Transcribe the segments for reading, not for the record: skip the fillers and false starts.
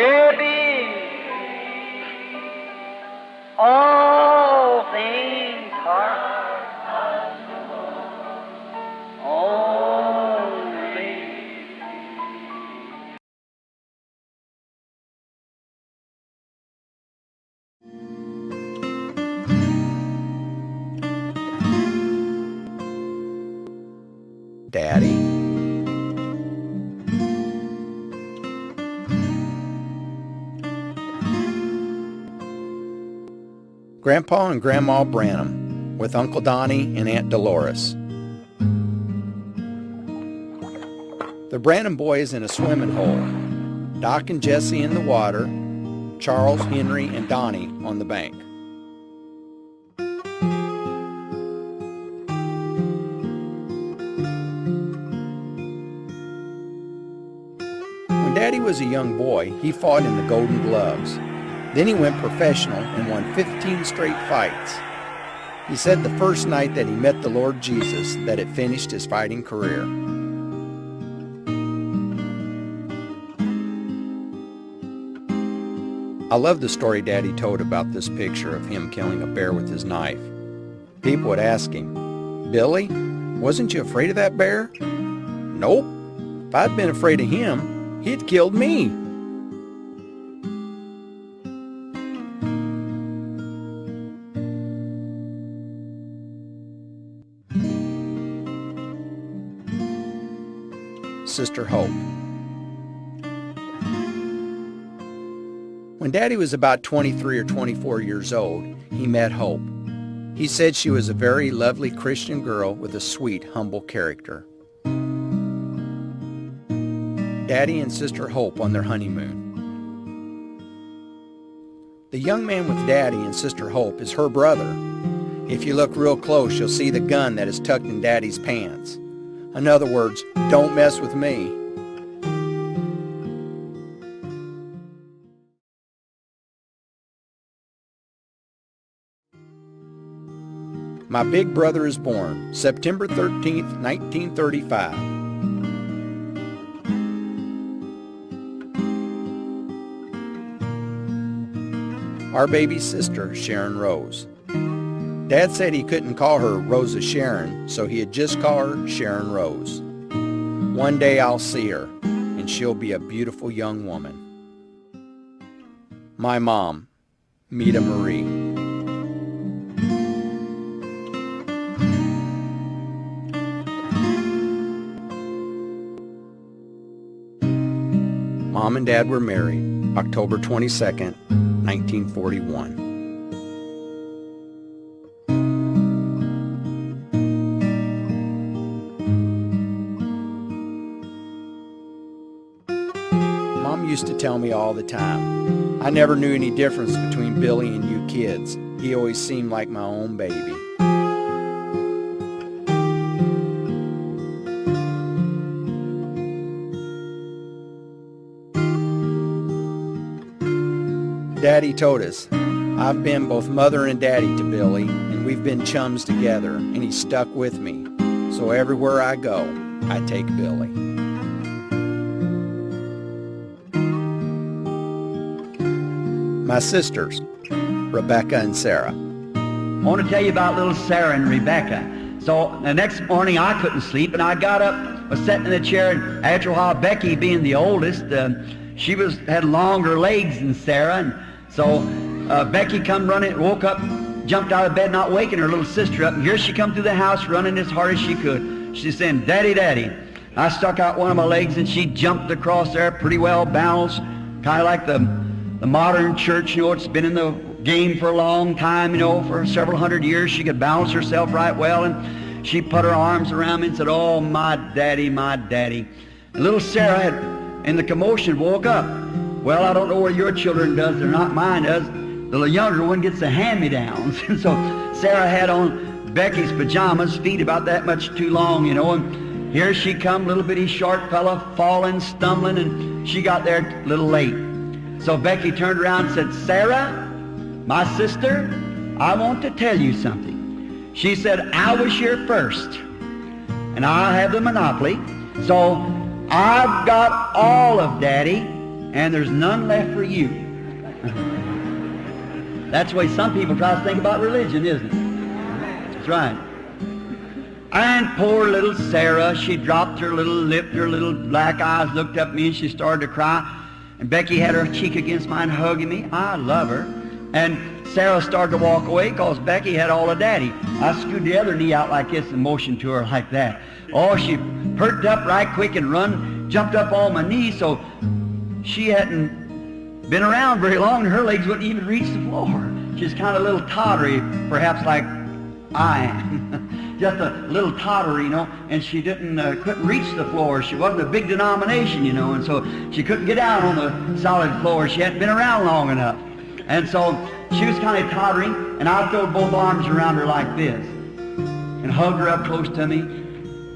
Baby, all things are only. Daddy. Grandpa and Grandma Branham with Uncle Donnie and Aunt Dolores. The Branham boys in a swimming hole. Doc and Jesse in the water. Charles, Henry, and Donnie on the bank. When Daddy was a young boy, he fought in the Golden Gloves. Then he went professional and won 15 straight fights. He said the first night that he met the Lord Jesus that it finished his fighting career. I love the story Daddy told about this picture of him killing a bear with his knife. People would ask him, "Billy, wasn't you afraid of that bear?" "Nope. If I'd been afraid of him, he'd killed me." Sister Hope. When Daddy was about 23 or 24 years old, he met Hope. He said she was a very lovely Christian girl with a sweet, humble character. Daddy and Sister Hope on their honeymoon. The young man with Daddy and Sister Hope is her brother. If you look real close, you'll see the gun that is tucked in Daddy's pants. In other words, don't mess with me. My big brother is born September 13th, 1935. Our baby sister, Sharon Rose. Dad said he couldn't call her Rosa Sharon, so he'd just call her Sharon Rose. One day I'll see her, and she'll be a beautiful young woman. My mom, Mita Marie. Mom and Dad were married October 22nd, 1941. Mom used to tell me all the time, I never knew any difference between Billy and you kids. He always seemed like my own baby. Daddy told us, I've been both mother and daddy to Billy, and we've been chums together, and he's stuck with me. So everywhere I go, I take Billy. My sisters, Rebecca and Sarah. I want to tell you about little Sarah and Rebecca. So the next morning I couldn't sleep, and I got up, was sitting in the chair, and after a while, Becky being the oldest, she had longer legs than Sarah, and so Becky come running, woke up, jumped out of bed, not waking her little sister up, and here she come through the house running as hard as she could. She's saying, "Daddy, Daddy." I stuck out one of my legs, and she jumped across there, pretty well balanced, kind of like the modern church, you know, it's been in the game for a long time, you know, for several hundred years. She could balance herself right well, and she put her arms around me and said, "Oh, my daddy, my daddy." And little Sarah had, in the commotion, woke up. Well, I don't know where your children does, they're not mine does. The younger one gets the hand-me-downs. And so Sarah had on Becky's pajamas, feet about that much too long, you know, and here she come, little bitty short fella, falling, stumbling, and she got there a little late. So Becky turned around and said, "Sarah, my sister, I want to tell you something." She said, "I was here first, and I have the monopoly, so I've got all of Daddy, and there's none left for you. That's the way some people try to think about religion, isn't it? That's right. And poor little Sarah, she dropped her little lip, her little black eyes looked up at me, and she started to cry. And Becky had her cheek against mine, hugging me. I love her. And Sarah started to walk away because Becky had all of Daddy. I screwed the other knee out like this and motioned to her like that. Oh, she perked up right quick and jumped up on my knee, so she hadn't been around very long, and her legs wouldn't even reach the floor. She's kind of a little tottery, perhaps like I am. Just a little totter, you know, and she couldn't reach the floor. She wasn't a big denomination, you know, and so she couldn't get down on the solid floor. She hadn't been around long enough. And so she was kind of tottering, and I threw both arms around her like this and hugged her up close to me,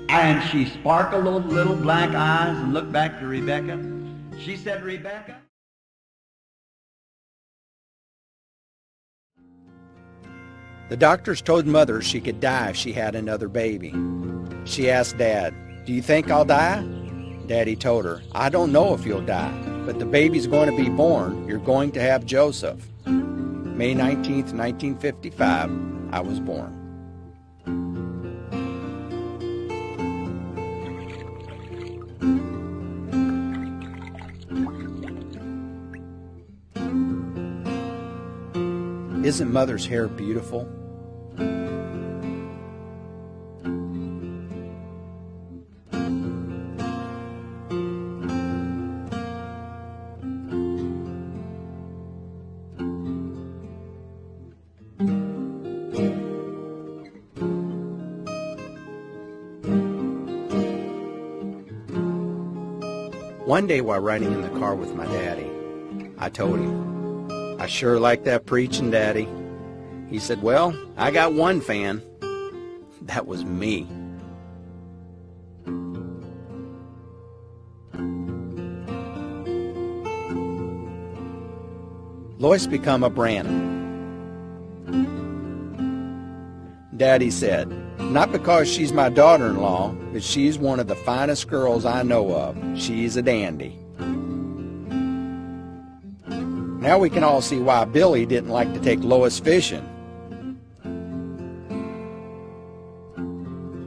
and she sparkled those little black eyes and looked back to Rebecca. She said, Rebecca. The doctors told Mother she could die if she had another baby. She asked Dad, "Do you think I'll die?" Daddy told her, "I don't know if you'll die, but the baby's going to be born. You're going to have Joseph." May 19th, 1955, I was born. Isn't Mother's hair beautiful? One day while riding in the car with my daddy, I told him, "I sure like that preaching, Daddy." He said, "Well, I got one fan." That was me. Lois become a Branham. Daddy said, "Not because she's my daughter-in-law, but she's one of the finest girls I know of. She's a dandy." Now we can all see why Billy didn't like to take Lois fishing.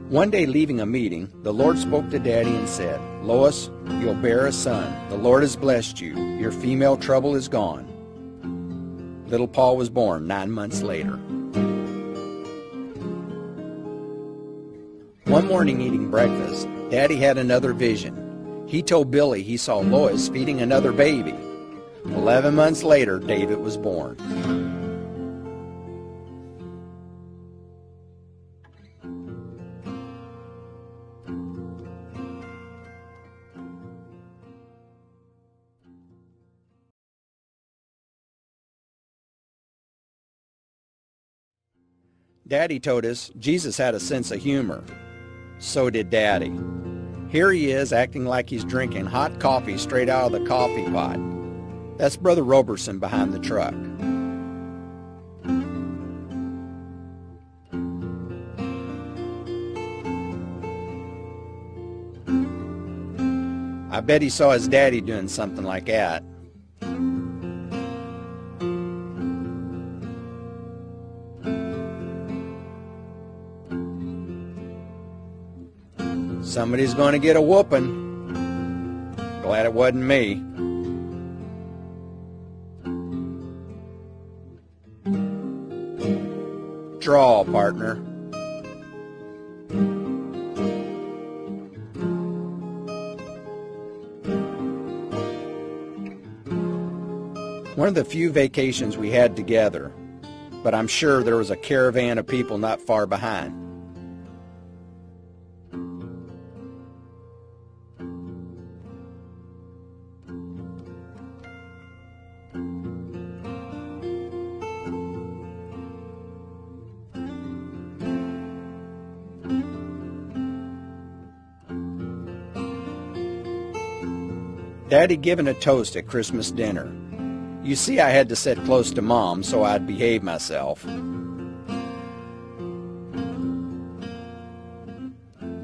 One day leaving a meeting, the Lord spoke to Daddy and said, "Lois, you'll bear a son. The Lord has blessed you. Your female trouble is gone." Little Paul was born 9 months later. One morning eating breakfast, Daddy had another vision. He told Billy he saw Lois feeding another baby. 11 months later, David was born. Daddy told us Jesus had a sense of humor. So did Daddy. Here he is acting like he's drinking hot coffee straight out of the coffee pot. That's Brother Roberson behind the truck. I bet he saw his daddy doing something like that. Somebody's going to get a whooping. Glad it wasn't me. Draw, partner. One of the few vacations we had together, but I'm sure there was a caravan of people not far behind. Daddy given a toast at Christmas dinner. You see, I had to sit close to Mom so I'd behave myself.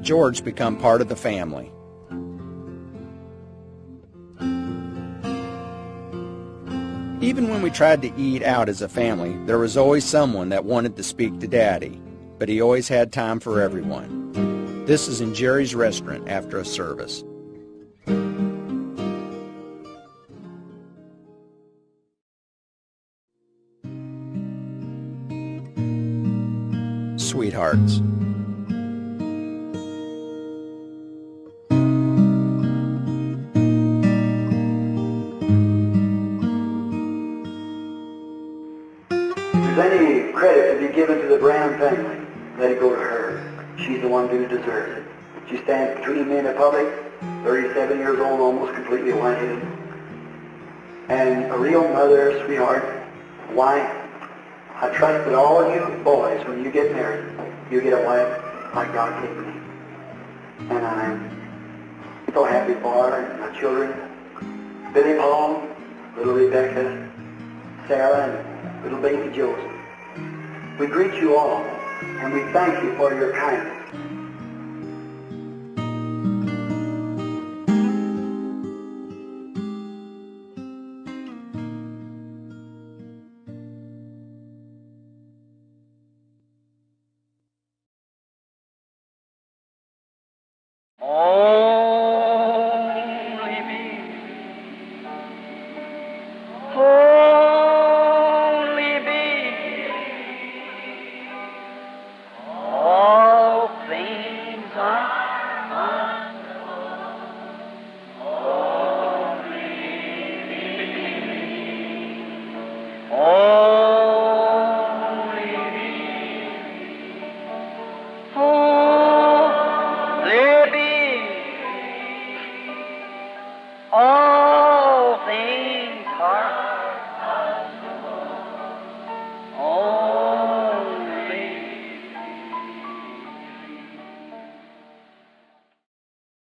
George become part of the family. Even when we tried to eat out as a family, there was always someone that wanted to speak to Daddy, but he always had time for everyone. This is in Jerry's restaurant after a service. Sweethearts. If there's any credit to be given to the Branham family, let it go to her. She's the one who deserves it. She stands between me and the public, 37 years old, almost completely white-headed, and a real mother, sweetheart, wife. I trust that all of you boys, when you get married, you get a wife like God gave me. And I'm so happy for her and my children, Billy Paul, little Rebecca, Sarah, and little baby Joseph. We greet you all, and we thank you for your kindness.